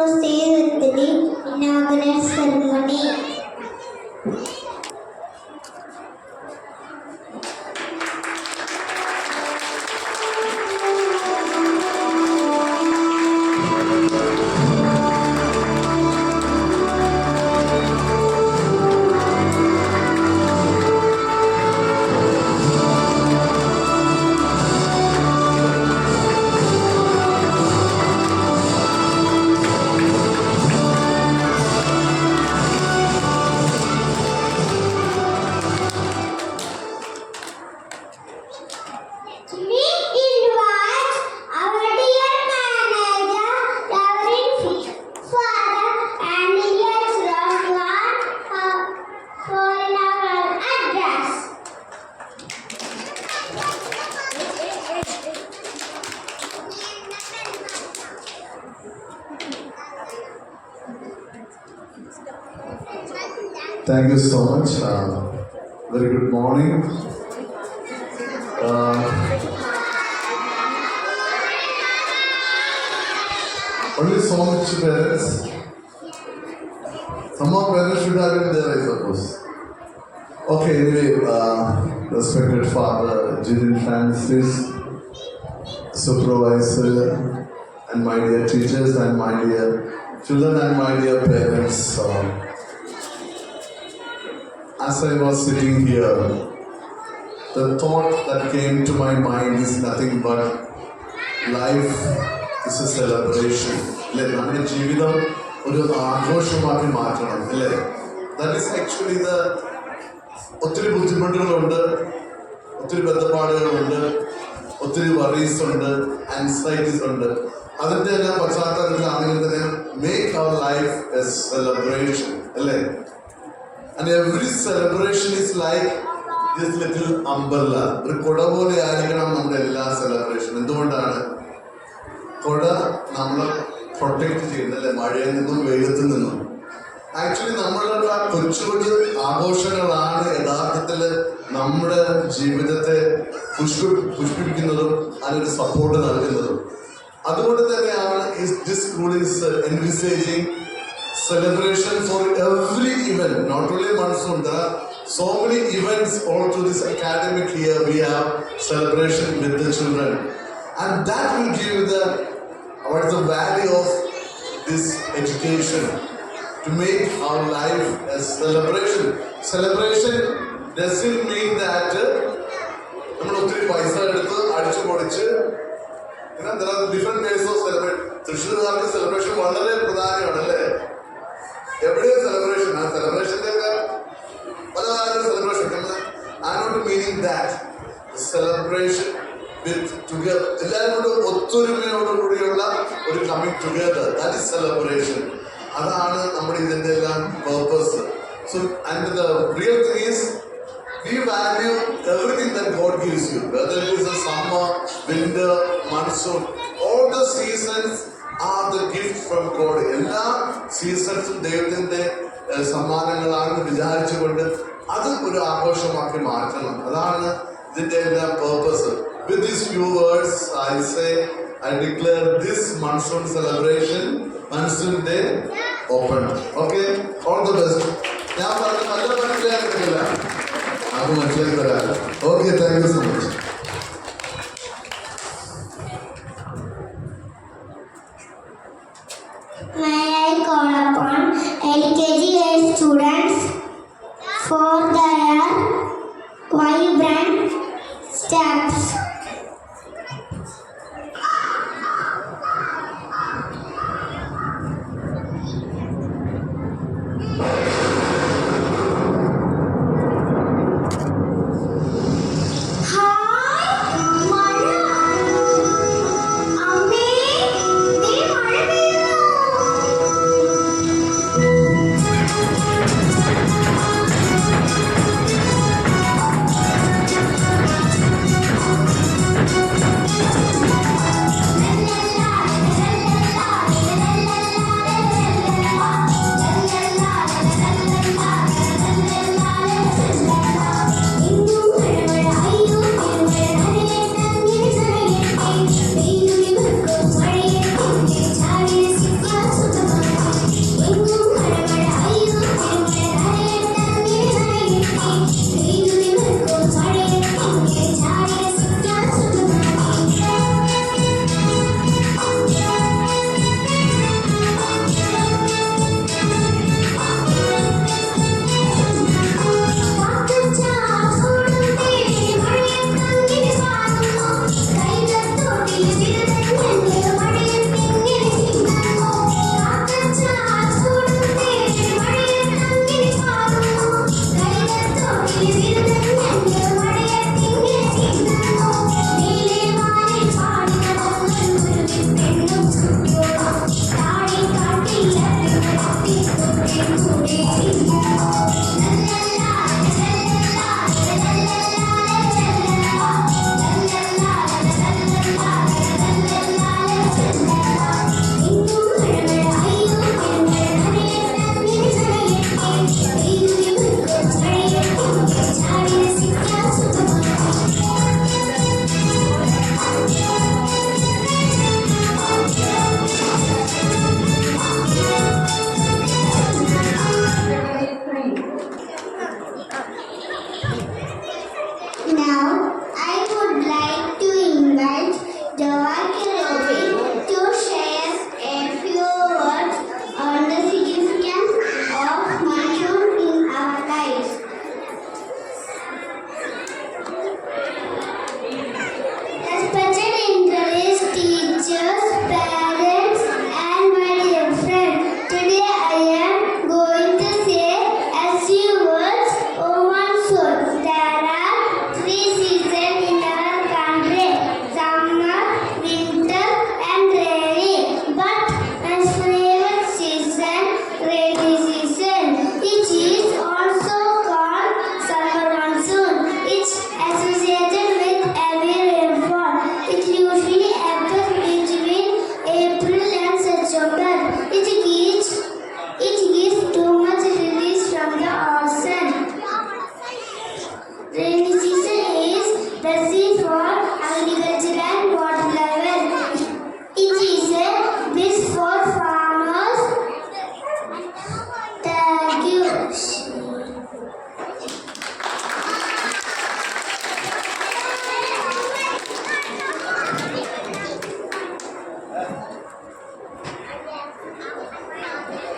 proceed with the inaugural ceremony. Thank you so much. Very good morning. Only so much parents. Some of parents should have been there, I suppose. Okay, anyway, respected Father Jirin Francis, Supervisor, and my dear teachers, and my dear children, and my dear parents. As I was sitting here, the thought that came to my mind is nothing but life is a celebration. നമ്മുടെ ജീവിതം ഒരു ആഘോഷമാക്കി മാറ്റണം അല്ലേ? That is actually the ഒത്തിരി ബുദ്ധിമുട്ടുകളുണ്ട്, ഒത്തിരി ബന്ധപ്പാടുകളുണ്ട്, ഒത്തിരി worries ഉണ്ട്, ആൻസൈറ്റീസ് ഉണ്ട്. അതിൻ്റെ എല്ലാം പശ്ചാത്തലത്തിലാണെങ്കിൽ തന്നെ make our life a celebration അല്ലേ? And every celebration is like this little umbrella. ഒരു കുട പോലെ ആയിരിക്കണം നമ്മുടെ എല്ലാ സെലിബ്രേഷൻ. എന്തുകൊണ്ടാണ്? കുട നമ്മളെ പ്രൊട്ടക്ട് ചെയ്യുന്നല്ലേ മഴയിൽ നിന്നും വെയിലത്തിൽ നിന്നും. ആക്ച്വലി നമ്മളുടെ കൊച്ചു കൊച്ചു ആഘോഷങ്ങളാണ് യഥാർത്ഥത്തിൽ നമ്മുടെ ജീവിതത്തെ പുഷ്പിപ്പിക്കുന്നതും അതിനൊരു സപ്പോർട്ട് നൽകുന്നതും. അതുകൊണ്ട് തന്നെയാണ് this school is envisaging celebration for every event, not only monsoon. There are so many events all through this academic year. We have celebration with the children, and that will give the value of this education to make our life a celebration. Celebration doesn't mean that നമ്മൾ ഒത്തിരി പൈസ എടുത്ത് അടിച്ചു പൊളിച്ച്. There are different ways of celebrate. തൃശ്ശൂർകാർക്ക് celebration വളരെ പ്രധാനമാണ് അല്ലേ? എവിടെയും സെലിബ്രേഷൻ. ആ സെലിബ്രേഷൻ്റെ ഒക്കെ പല celebration. I not meaning that celebration with together, എല്ലാവരും കൂടെ ഒത്തൊരുമയോടുകൂടിയുള്ള ഒരു coming together, that is celebration. അതാണ് നമ്മുടെ ഇതിൻ്റെ എല്ലാം purpose. So and the real thing is we value everything that God gives you, whether it is a summer, winter, monsoon, all the seasons are the gift from God. എല്ലാ സീസൺസും ദൈവത്തിന്റെ സമ്മാനങ്ങളാണെന്ന് വിചാരിച്ചുകൊണ്ട് അത് ഒരു ആഘോഷമാക്കി മാറ്റണം. അതാണ് ഇതിന്റെ എല്ലാം purpose. With these few words, I say, I declare this monsoon celebration, monsoon day open. Okay, all the best. ഞാൻ പറഞ്ഞ നല്ല മനസ്സിലാക്കുന്നില്ല, അത് മനസ്സിലാക്കി തരാം. Okay, thank you so much. May I call upon LKG students for their vibrant steps.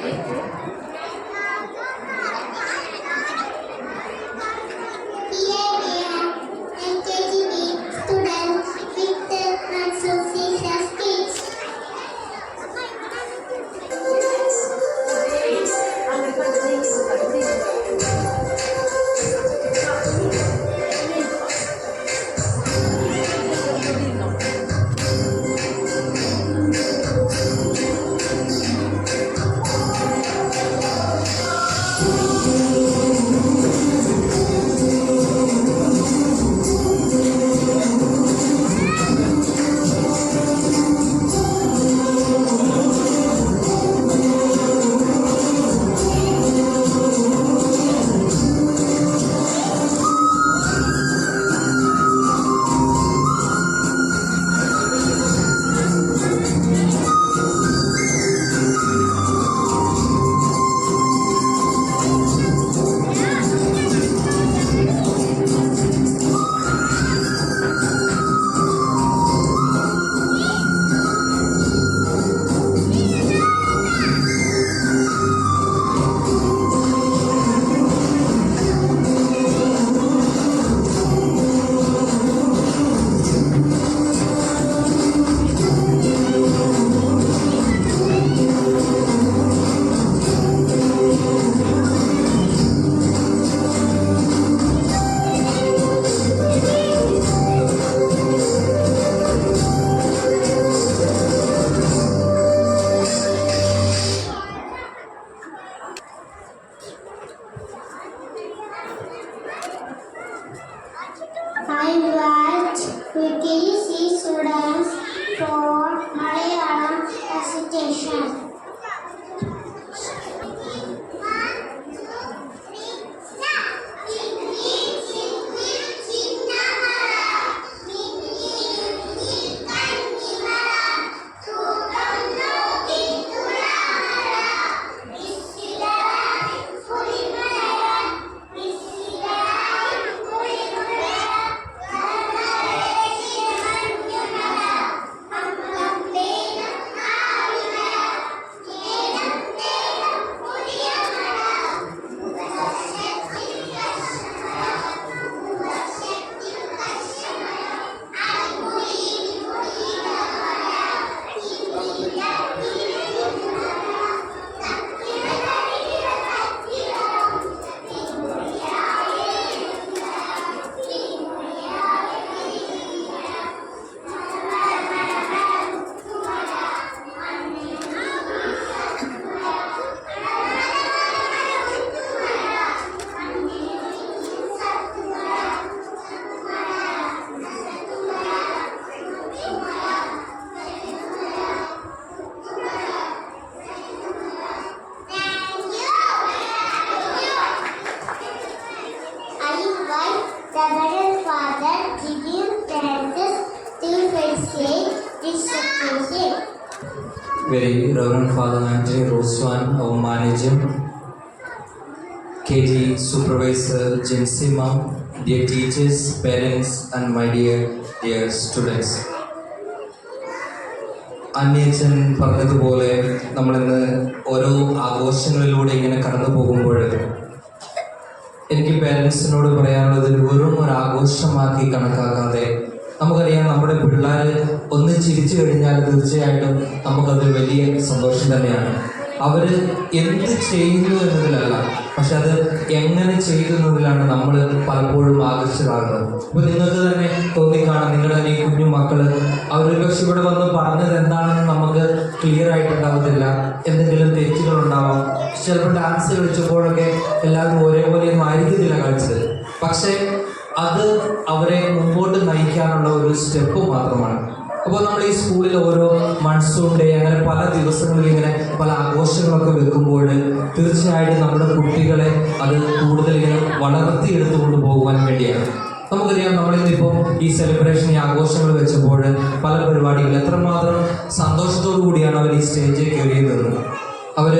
Here we are, LKGB students with the Success Kids. I watch PTC students for Malayalam recitation. Reverend Father giving praises to facilitate this occasion. Very Reverend Father Anthony Roswan, our manager, KG Supervisor Jensi Ma'am, dear teachers, parents, and my dear students. അന്യച്ചൻ പറഞ്ഞതുപോലെ നമ്മളിന്ന് ഓരോ ആഘോഷങ്ങളിലൂടെ ഇങ്ങനെ കടന്നു പോകുമ്പോൾ എനിക്ക് പേരൻസിനോട് പറയാനുള്ളത് വെറും ഒരു ആഘോഷമാക്കി കണക്കാക്കാതെ നമുക്കറിയാം നമ്മുടെ പിള്ളേർ ഒന്ന് ചിരിച്ചു കഴിഞ്ഞാൽ തീർച്ചയായിട്ടും നമുക്കത് വലിയ സന്തോഷം തന്നെയാണ്. അവർ എന്ത് ചെയ്യുന്നു എന്നതിലല്ല, പക്ഷെ അത് എങ്ങനെ ചെയ്യുന്നതിലാണ് നമ്മൾ പലപ്പോഴും ആകർഷകരാകുന്നത്. ഇപ്പോൾ നിങ്ങൾക്ക് തന്നെ തോന്നിക്കാണാം, നിങ്ങളുടെ തന്നെ ഈ കുഞ്ഞു മക്കൾ അവർ പക്ഷെ ഇവിടെ വന്ന് പറഞ്ഞത് എന്താണെന്ന് നമുക്ക് ക്ലിയർ ആയിട്ടുണ്ടാവത്തില്ല, എന്തെങ്കിലും തെറ്റുകളുണ്ടാവാം. ചിലപ്പോൾ ഡാൻസ് കളിച്ചപ്പോഴൊക്കെ എല്ലാവരും ഒരേപോലെയൊന്നും ആയിരിക്കത്തില്ല കളിച്ചത്, പക്ഷേ അത് അവരെ മുമ്പോട്ട് നയിക്കാനുള്ള ഒരു സ്റ്റെപ്പ് മാത്രമാണ്. അപ്പോൾ നമ്മൾ ഈ സ്കൂളിൽ ഓരോ മൺസൂൺ ഡേ അങ്ങനെ പല ദിവസങ്ങളിൽ ഇങ്ങനെ പല ആഘോഷങ്ങളൊക്കെ വെക്കുമ്പോൾ തീർച്ചയായിട്ടും നമ്മുടെ കുട്ടികളെ അത് കൂടുതൽ ഇങ്ങനെ വളർത്തിയെടുത്തുകൊണ്ട് പോകുവാൻ വേണ്ടിയാണ്. നമുക്കറിയാം, നമ്മളിന്നിപ്പോൾ ഈ സെലിബ്രേഷൻ, ഈ ആഘോഷങ്ങൾ വെച്ചപ്പോൾ പല പരിപാടികൾ എത്രമാത്രം സന്തോഷത്തോടു കൂടിയാണ് അവർ ഈ സ്റ്റേജിൽ കയറിയത്. അവർ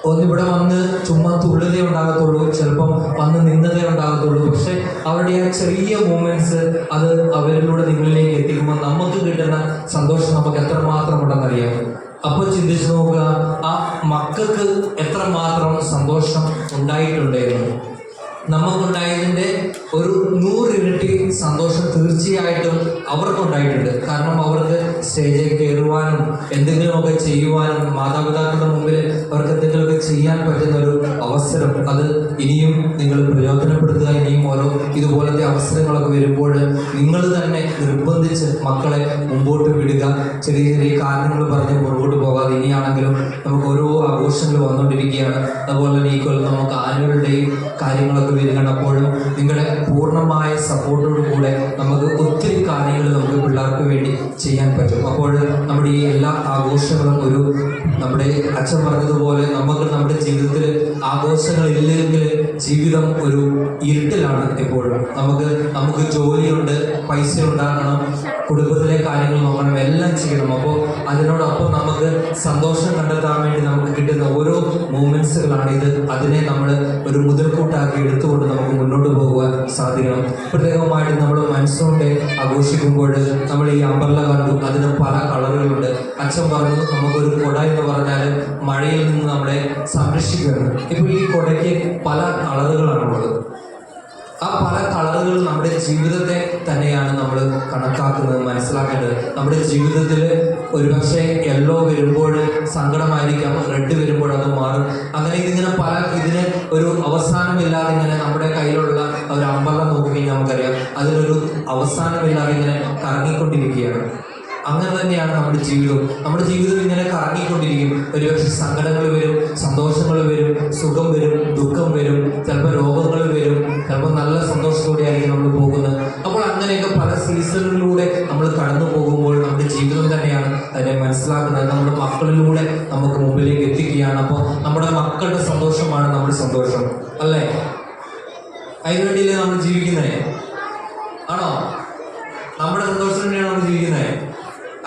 ഒന്നിവിടെ വന്ന് ചുമ്മാ തുള്ളുതേ ഉണ്ടാകത്തുള്ളൂ, ചിലപ്പം വന്ന് നിന്നതേ ഉണ്ടാകത്തുള്ളൂ. പക്ഷെ അവരുടെ ആ ചെറിയ മൂമെന്റ്സ് അത് അവരിലൂടെ നിങ്ങളിലേക്ക് എത്തിക്കുമ്പോൾ നമുക്ക് കിട്ടുന്ന സന്തോഷം നമുക്ക് എത്രമാത്രം ഉണ്ടെന്നറിയാം. അപ്പോൾ ചിന്തിച്ചു നോക്കുക, ആ മക്കൾ മക്കൾക്ക് എത്രമാത്രം സന്തോഷം ഉണ്ടായിട്ടുണ്ടായിരുന്നു. നമുക്കുണ്ടായതിൻ്റെ ഒരു 100 ഇരട്ടി സന്തോഷം തീർച്ചയായിട്ടും അവർക്കുണ്ടായിട്ടുണ്ട്. കാരണം അവർക്ക് സ്റ്റേജിൽ കയറുവാനും എന്തെങ്കിലുമൊക്കെ ചെയ്യുവാനും മാതാപിതാക്കളുടെ മുമ്പിൽ അവർക്ക് എന്തെങ്കിലുമൊക്കെ ചെയ്യാൻ പറ്റുന്ന ഒരു അവസരം, അത് ഇനിയും നിങ്ങൾ പ്രയോജനപ്പെടുത്തുക. ഇനിയും ഓരോ ഇതുപോലത്തെ അവസരങ്ങളൊക്കെ വരുമ്പോൾ നിങ്ങൾ തന്നെ നിർബന്ധിച്ച് മക്കളെ മുമ്പോട്ട് വിടുക. ചെറിയ ചെറിയ കാരണങ്ങൾ പറഞ്ഞ് പുറകോട്ട് പോകാതെ. ഇനിയാണെങ്കിലും നമുക്ക് ഓരോ ആഘോഷങ്ങൾ വന്നുകൊണ്ടിരിക്കുകയാണ്. അതുപോലെ തന്നെ ഈ കൊല്ലം നമുക്ക് ആനുവൽ ഡേയും കാര്യങ്ങളൊക്കെ വരികയാണ്. അപ്പോഴും നിങ്ങളുടെ പൂർണ്ണമായ സപ്പോർട്ടോടു കൂടെ നമുക്ക് ഒത്തിരി കാര്യങ്ങൾ നമുക്ക് പിള്ളേർക്ക് വേണ്ടി ചെയ്യാൻ പറ്റും. അപ്പോൾ നമ്മുടെ ഈ എല്ലാ ആഘോഷങ്ങളും ഒരു നമ്മുടെ അച്ഛൻ പറഞ്ഞതുപോലെ നമ്മുടെ ജീവിതത്തിൽ ആഘോഷങ്ങൾ ഇല്ലെങ്കിൽ ജീവിതം ഒരു ഇരുട്ടിലാണ്. എപ്പോഴും നമുക്ക് ജോലിയുണ്ട്, പൈസ ഉണ്ടാക്കണം, കുടുംബത്തിലെ കാര്യങ്ങൾ നോക്കണം, എല്ലാം ചെയ്യണം. അപ്പോൾ അതിനോടൊപ്പം നമുക്ക് സന്തോഷം കണ്ടെത്താൻ വേണ്ടി നമുക്ക് കിട്ടുന്ന ഓരോ മൂമെന്റ്സുകളാണ് ഇത്. അതിനെ നമ്മൾ ഒരു മുതൽക്കൂട്ടാക്കി എടുത്തുകൊണ്ട് നമുക്ക് മുന്നോട്ട് പോകുവാൻ സാധിക്കണം. പ്രത്യേകമായിട്ട് നമ്മൾ മനസ്സുകൊണ്ട് ആഘോഷിക്കുമ്പോൾ നമ്മൾ ഈ അമ്പർല കണ്ടു, അതിന് പല കളറുകളുണ്ട്. അച്ഛൻ പറഞ്ഞു നമുക്കൊരു കുട എന്ന് പറഞ്ഞാൽ മഴയിൽ നിന്ന് നമ്മളെ സംരക്ഷിക്കുകയാണ്. ഇപ്പോൾ ഈ കുടയ്ക്ക് പല കളറുകളാണുള്ളത്. ആ പല കളറുകൾ നമ്മുടെ ജീവിതത്തെ തന്നെയാണ് നമ്മൾ കണക്കാക്കുന്നത്, മനസ്സിലാക്കേണ്ടത്. നമ്മുടെ ജീവിതത്തിൽ ഒരുപക്ഷെ യെല്ലോ വരുമ്പോൾ സങ്കടമായിരിക്കാം, റെഡ് വരുമ്പോൾ അത് മാറും. അങ്ങനെ ഇതിന് ഒരു അവസാനമില്ലാതെ ഇങ്ങനെ നമ്മുടെ കയ്യിലുള്ള ഒരു അമ്പർല നോക്കുകയും നമുക്കറിയാം അതിനൊരു അവസാനമില്ലാതെ ഇങ്ങനെ കറങ്ങിക്കൊണ്ടിരിക്കുകയാണ്. അങ്ങനെ തന്നെയാണ് നമ്മുടെ ജീവിതം ഇങ്ങനെ കറങ്ങിക്കൊണ്ടിരിക്കും. ഒരുപക്ഷെ സങ്കടങ്ങൾ വരും, സന്തോഷങ്ങൾ വരും, സുഖം വരും, ദുഃഖം വരും, ചിലപ്പോൾ രോഗങ്ങൾ വരും, ചിലപ്പോൾ നല്ല സന്തോഷത്തോടെ ആയിരിക്കും നമ്മൾ പോകുന്നത്. അപ്പോൾ അങ്ങനെയൊക്കെ പല സീസണുകളിലൂടെ നമ്മൾ കടന്നു പോകുമ്പോൾ നമ്മുടെ ജീവിതം തന്നെയാണ് അതിനെ മനസ്സിലാക്കുന്നത്. നമ്മുടെ മക്കളിലൂടെ നമുക്ക് മുമ്പിലേക്ക് എത്തിക്കുകയാണ്. അപ്പോൾ നമ്മുടെ മക്കളുടെ സന്തോഷമാണ് നമ്മുടെ സന്തോഷം, അല്ലേ? അതിനുവേണ്ടിയല്ലേ നമ്മൾ ജീവിക്കുന്നേ? ആണോ? നമ്മുടെ സന്തോഷത്തിന് വേണ്ടിയാണ് നമ്മൾ ജീവിക്കുന്നത്?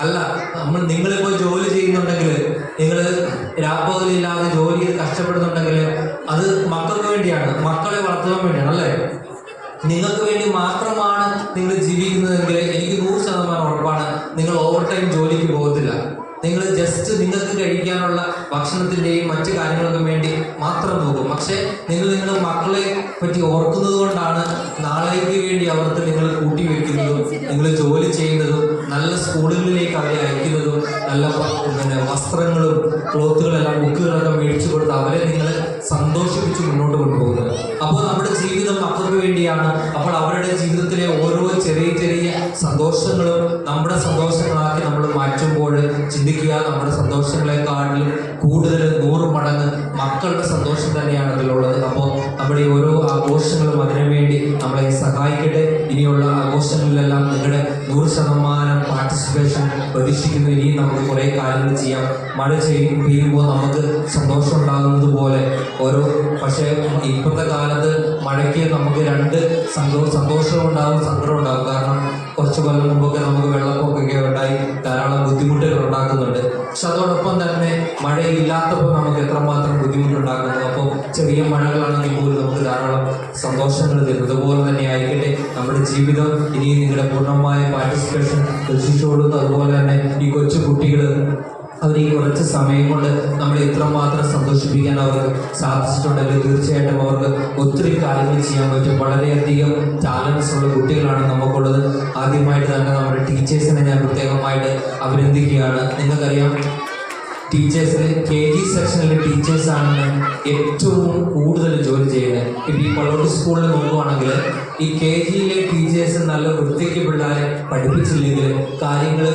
അല്ല. നിങ്ങളിപ്പോൾ ജോലി ചെയ്യുന്നുണ്ടെങ്കിൽ, നിങ്ങൾ രാപ്പകലില്ലാതെ ജോലി ചെയ്ത് കഷ്ടപ്പെടുന്നുണ്ടെങ്കിൽ അത് മക്കൾക്ക് വേണ്ടിയാണ്, മക്കളെ വളർത്താൻ വേണ്ടിയാണ്, അല്ലേ? നിങ്ങൾക്ക് വേണ്ടി മാത്രമാണ് നിങ്ങൾ ജീവിക്കുന്നതെങ്കിൽ എനിക്ക് 100% ഉറപ്പാണ് നിങ്ങൾ ഓവർ ടൈം ജോലിക്ക് പോകത്തില്ല. നിങ്ങൾ ജസ്റ്റ് നിങ്ങൾക്ക് കഴിക്കാനുള്ള ഭക്ഷണത്തിൻ്റെയും മറ്റു കാര്യങ്ങൾക്കും വേണ്ടി മാത്രം നോക്കും. പക്ഷേ നിങ്ങളുടെ മക്കളെ പറ്റി ഓർക്കുന്നത് കൊണ്ടാണ് നാളേക്ക് വേണ്ടി അവർക്ക് നിങ്ങൾ കൂട്ടി വയ്ക്കുന്നതും നിങ്ങൾ ജോലി ചെയ്യുന്നതും നല്ല സ്കൂളുകളിലേക്ക് അവരെ അയക്കുന്നതും നല്ല വസ്ത്രങ്ങളും ക്ലോത്തുകളെല്ലാം ബുക്കുകളൊക്കെ മേടിച്ചു കൊടുത്ത് അവരെ നിങ്ങൾ സന്തോഷിപ്പിച്ച് മുന്നോട്ട് കൊണ്ടുപോകുന്നത്. അപ്പോൾ നമ്മുടെ ജീവിതം മക്കൾക്ക് വേണ്ടിയാണ്. അപ്പോൾ അവരുടെ ജീവിതത്തിലെ ഓരോ ചെറിയ ചെറിയ സന്തോഷങ്ങളും നമ്മുടെ സന്തോഷങ്ങളാക്കി നമ്മൾ മാറ്റുമ്പോൾ ചിന്തിക്കുക, നമ്മുടെ സന്തോഷങ്ങളെക്കാട്ടിലും കൂടുതൽ 100 മടങ്ങ് മക്കളുടെ സന്തോഷം തന്നെയാണ് അതിലുള്ളത്. അപ്പോൾ നമ്മുടെ ഓരോ ആഘോഷങ്ങളും അതിനുവേണ്ടി നമ്മളെ സഹായിക്കട്ടെ. ഇനിയുള്ള ആഘോഷങ്ങളിലെല്ലാം നിങ്ങളുടെ 100% പാർട്ടിസിപ്പേഷൻ പ്രതീക്ഷിക്കുന്നു. ഇനിയും നമുക്ക് കുറേ കാര്യങ്ങൾ ചെയ്യാം. മഴ പെയ്യുമ്പോൾ നമുക്ക് സന്തോഷം ഉണ്ടാകുന്നത് പോലെ പക്ഷേ ഇപ്പോഴത്തെ കാലത്ത് മഴയ്ക്ക് നമുക്ക് 2 സന്തോഷവും ഉണ്ടാകും, സങ്കടവും ഉണ്ടാകും. കാരണം കുറച്ച് കൊല്ലം മുമ്പൊക്കെ നമുക്ക് വെള്ളപ്പൊക്കൊക്കെ ഉണ്ടായി ധാരാളം ബുദ്ധിമുട്ടുകൾ ഉണ്ടാക്കുന്നുണ്ട്. പക്ഷെ അതോടൊപ്പം തന്നെ മഴയില്ലാത്തപ്പോൾ നമുക്ക് എത്രമാത്രം ബുദ്ധിമുട്ടുണ്ടാക്കുന്നു. അപ്പോൾ ചെറിയ മഴകളാണെങ്കിൽ പോലും നമുക്ക് ധാരാളം സന്തോഷങ്ങൾ തരും. അതുപോലെ തന്നെ ആയിരിക്കട്ടെ നമ്മുടെ ജീവിതം. ഇനിയും നിങ്ങളുടെ പൂർണ്ണമായ പാർട്ടിസിപ്പേഷൻ പ്രതീക്ഷിച്ചോളുന്നു. അതുപോലെ തന്നെ ഈ കൊച്ചു കുട്ടികൾ അവർ ഈ കുറച്ച് സമയം കൊണ്ട് നമ്മളെ ഇത്രമാത്രം സന്തോഷിപ്പിക്കാൻ അവർക്ക് സാധിച്ചിട്ടുണ്ടെങ്കിൽ തീർച്ചയായിട്ടും അവർക്ക് ഒത്തിരി കാര്യങ്ങൾ ചെയ്യാൻ പറ്റും. വളരെയധികം ടാലൻസ് ഉള്ള കുട്ടികളാണ് നമുക്കുള്ളത്. ആദ്യമായിട്ട് തന്നെ നമ്മുടെ ടീച്ചേഴ്സിനെ ഞാൻ പ്രത്യേകമായിട്ട് അഭിനന്ദിക്കുകയാണ്. നിങ്ങൾക്കറിയാം, ടീച്ചേഴ്സിന് KG സെക്ഷനിലെ ടീച്ചേഴ്സാണ് ഏറ്റവും കൂടുതൽ ജോലി ചെയ്യുന്നത്. ഇപ്പോൾ ഈ കൊള്ളോട്ട് സ്കൂളിൽ നോക്കുകയാണെങ്കിൽ ഈ KGയിലെ ടീച്ചേഴ്സ് നല്ല വൃത്തിക്ക് പിള്ളേരെ പഠിപ്പിച്ചില്ലെങ്കിൽ, കാര്യങ്ങൾ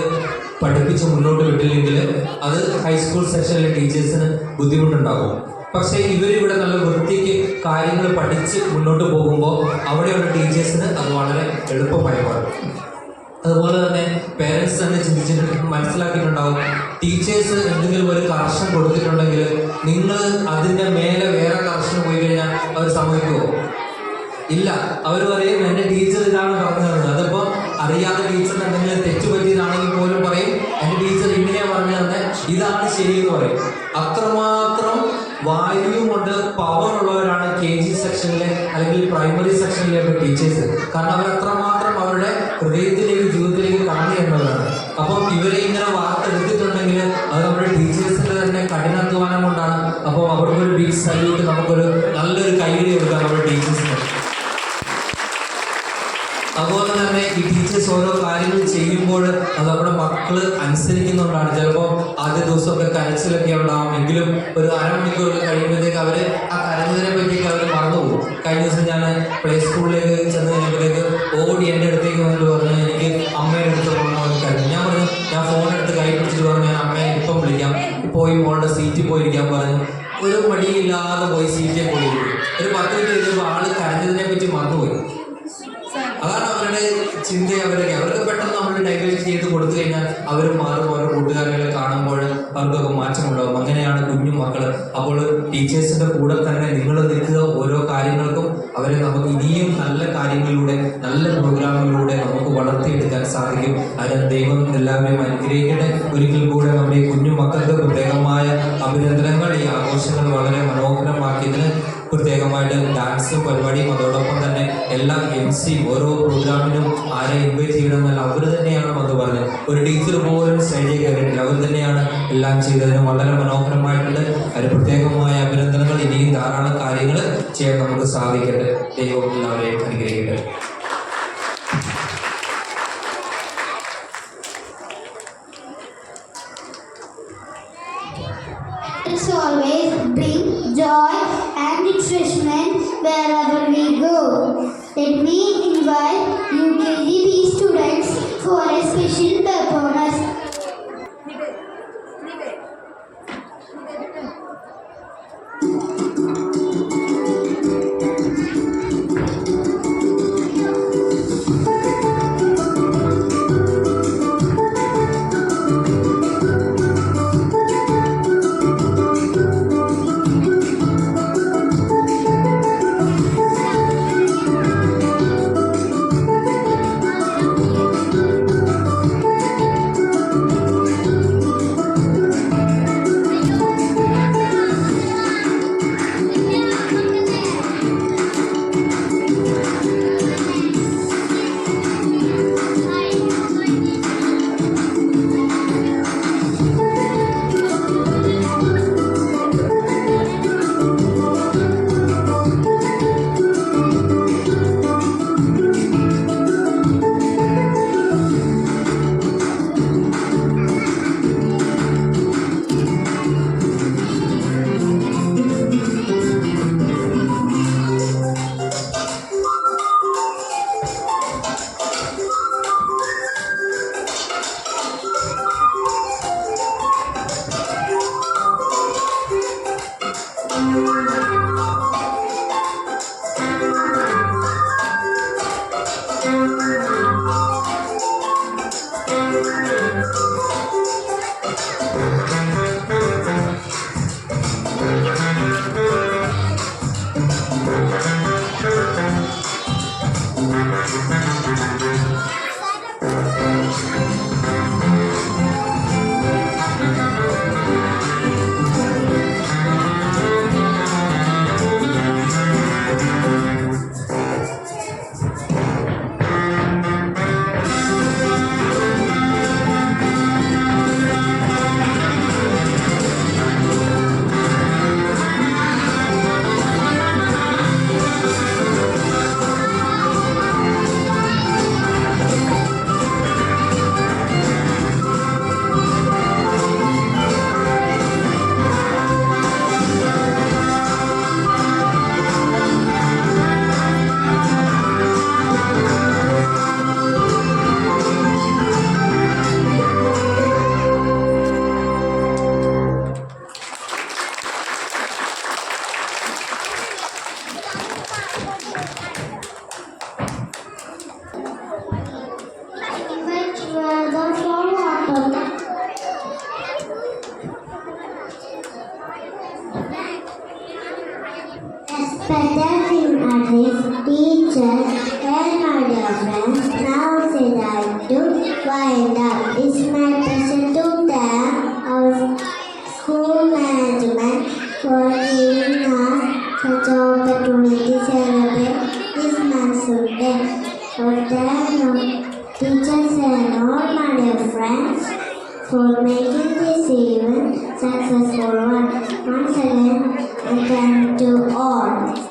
പഠിപ്പിച്ച് മുന്നോട്ട് വിട്ടില്ലെങ്കിൽ അത് ഹൈസ്കൂൾ സെക്ഷനിലെ ടീച്ചേഴ്സിന് ബുദ്ധിമുട്ടുണ്ടാകും. പക്ഷേ ഇവരിവിടെ നല്ല വൃത്തിക്ക് കാര്യങ്ങൾ പഠിച്ച് മുന്നോട്ട് പോകുമ്പോൾ അവിടെയുള്ള ടീച്ചേഴ്സിന് അത് വളരെ എളുപ്പമായി മാറും. അതുപോലെ തന്നെ പേരൻസ് തന്നെ ചിന്തിച്ചിട്ട് മനസ്സിലാക്കിയിട്ടുണ്ടാവും, ടീച്ചേഴ്സ് എന്തെങ്കിലും ഒരു കറക്ഷൻ കൊടുത്തിട്ടുണ്ടെങ്കിൽ നിങ്ങൾ അതിൻ്റെ മേലെ വേറെ കറക്ഷൻ പോയി കഴിഞ്ഞാൽ അവർ സമ്മതിക്കുമോ? ഇല്ല. അവർ പറയും എൻ്റെ ടീച്ചർ ഇതാണ് പറഞ്ഞത്. അതിപ്പോൾ അറിയാതെ ടീച്ചറിന് എന്തെങ്കിലും തെറ്റ് പറ്റിയതാണെങ്കിൽ പോലും പറയും എൻ്റെ ടീച്ചർ ഇങ്ങനെയാണ് പറഞ്ഞു തന്നെ, ഇതാണ് ശരിയെന്ന് പറയും. അത്രമാത്രം വാല്യൂ കൊണ്ട് പവർ ഉള്ളവരാണ് KG സെക്ഷനിലെ അല്ലെങ്കിൽ പ്രൈമറി സെക്ഷനിലെ ടീച്ചേഴ്സ്. കാരണം അവർ അത്രമാത്രം അവരുടെ ഹൃദയത്തിലേക്ക് ജീവിതത്തിലേക്ക് കടന്നു എന്നതാണ്. അപ്പം ഇവരെ ഇങ്ങനെ വാർത്തെടുത്തിട്ടുണ്ടെങ്കിൽ അത് നമ്മുടെ ടീച്ചേഴ്സിൻ്റെ തന്നെ കഠിനാധ്വാനം കൊണ്ടാണ് ആണ്. അപ്പോൾ അവർക്കൊരു ബിഗ് സല്യൂട്ട്, നമുക്കൊരു നല്ലൊരു കൈയ്യടി കൊടുക്കാം നമ്മുടെ ടീച്ചേഴ്സിന്. അതുപോലെ തന്നെ ഈ ടീച്ചേഴ്സ് ഓരോ കാര്യങ്ങൾ ചെയ്യുമ്പോൾ അത് നമ്മുടെ മക്കൾ അനുസരിക്കുന്നുണ്ടാണ്. ചിലപ്പോൾ ആദ്യ ദിവസമൊക്കെ കരച്ചിലൊക്കെ ഉണ്ടാവും, എങ്കിലും ഒരു അരമണിക്കൂർ കഴിയുമ്പോഴത്തേക്ക് അവർ ആ കരഞ്ഞതിനെ പറ്റിയൊക്കെ അവർ മറന്നുപോകും. കഴിഞ്ഞ ദിവസം ഞാൻ പ്ലേ സ്കൂളിലേക്ക് ചെന്ന് കഴിയുമ്പോഴത്തേക്ക് ഓടി എൻ്റെ അടുത്തേക്ക് വന്നിട്ട് പറഞ്ഞു എനിക്ക് അമ്മയുടെ അടുത്ത് പോകണമെന്ന് കരഞ്ഞു. ഞാൻ പറഞ്ഞു, ഞാൻ ഫോൺ എടുത്ത് കൈ പിടിച്ചിട്ട് പറഞ്ഞു ഞാൻ അമ്മയെ ഇപ്പം വിളിക്കാം, പോയി മോളുടെ സീറ്റിൽ പോയിരിക്കാൻ പറഞ്ഞു. ഒരു മടിയില്ലാതെ പോയി സീറ്റിൽ പോയിരിക്കും. ഒരു 10 മിനിറ്റ് കഴിഞ്ഞപ്പോൾ ആള് കരഞ്ഞതിനെ പറ്റി മറന്നുപോയി. അതാണ് അവരുടെ ചിന്ത. അവർക്ക് പെട്ടെന്ന് നമ്മൾ ഡൈവേർട്ട് ചെയ്ത് കൊടുത്തു കഴിഞ്ഞാൽ അവർ മാറും. ഓരോ കൂട്ടുകാരെ കാണുമ്പോൾ അവർക്കൊക്കെ മാറ്റമുണ്ടാകും. അങ്ങനെയാണ് കുഞ്ഞു മക്കൾ. അപ്പോൾ ടീച്ചേഴ്സിന്റെ കൂടെ തന്നെ നിങ്ങൾ നിൽക്കുക. ഓരോ കാര്യങ്ങൾക്കും അവരെ നമുക്ക് ഇനിയും നല്ല കാര്യങ്ങളിലൂടെ, നല്ല പ്രോഗ്രാമിലൂടെ നമുക്ക് വളർത്തിയെടുക്കാൻ സാധിക്കും. അതിന് ദൈവം എല്ലാവരെയും അനുഗ്രഹിക്കട്ടെ. ഒരിക്കൽ കൂടെ നമ്മുടെ ഈ കുഞ്ഞു മക്കൾക്ക് പ്രത്യേകമായ അഭിനന്ദനങ്ങൾ. ഈ ആഘോഷങ്ങൾ വളരെ മനോഹരമാക്കിയതിന് പ്രത്യേകമായിട്ട് ഡാൻസ് പരിപാടിയും അതോടൊപ്പം തന്നെ എല്ലാ MC ഓരോ പ്രോഗ്രാമിനും ആരെ ഇൻവൈറ്റ് ചെയ്യണമെന്നല്ല അവർ തന്നെയാണ് വന്ന് പറഞ്ഞത്. ഒരു ടീച്ചർ പോലും സ്റ്റേജിൽ കയറിയിട്ടില്ല, അവർ തന്നെയാണ് എല്ലാം ചെയ്തതിന് വളരെ മനോഹരമായിട്ടുണ്ട്. അതിന് പ്രത്യേകമായ അഭിനന്ദനങ്ങൾ. ഇനിയും ധാരാളം കാര്യങ്ങൾ ചെയ്യാൻ നമുക്ക് സാധിക്കട്ടെ. ദൈവം എല്ലാവരെയും അനുഗ്രഹിക്കട്ടെ. Let's always bring joy and refreshment wherever we go. Let me invite UKGB students for a special performance. successful one. Once again, I thank to all.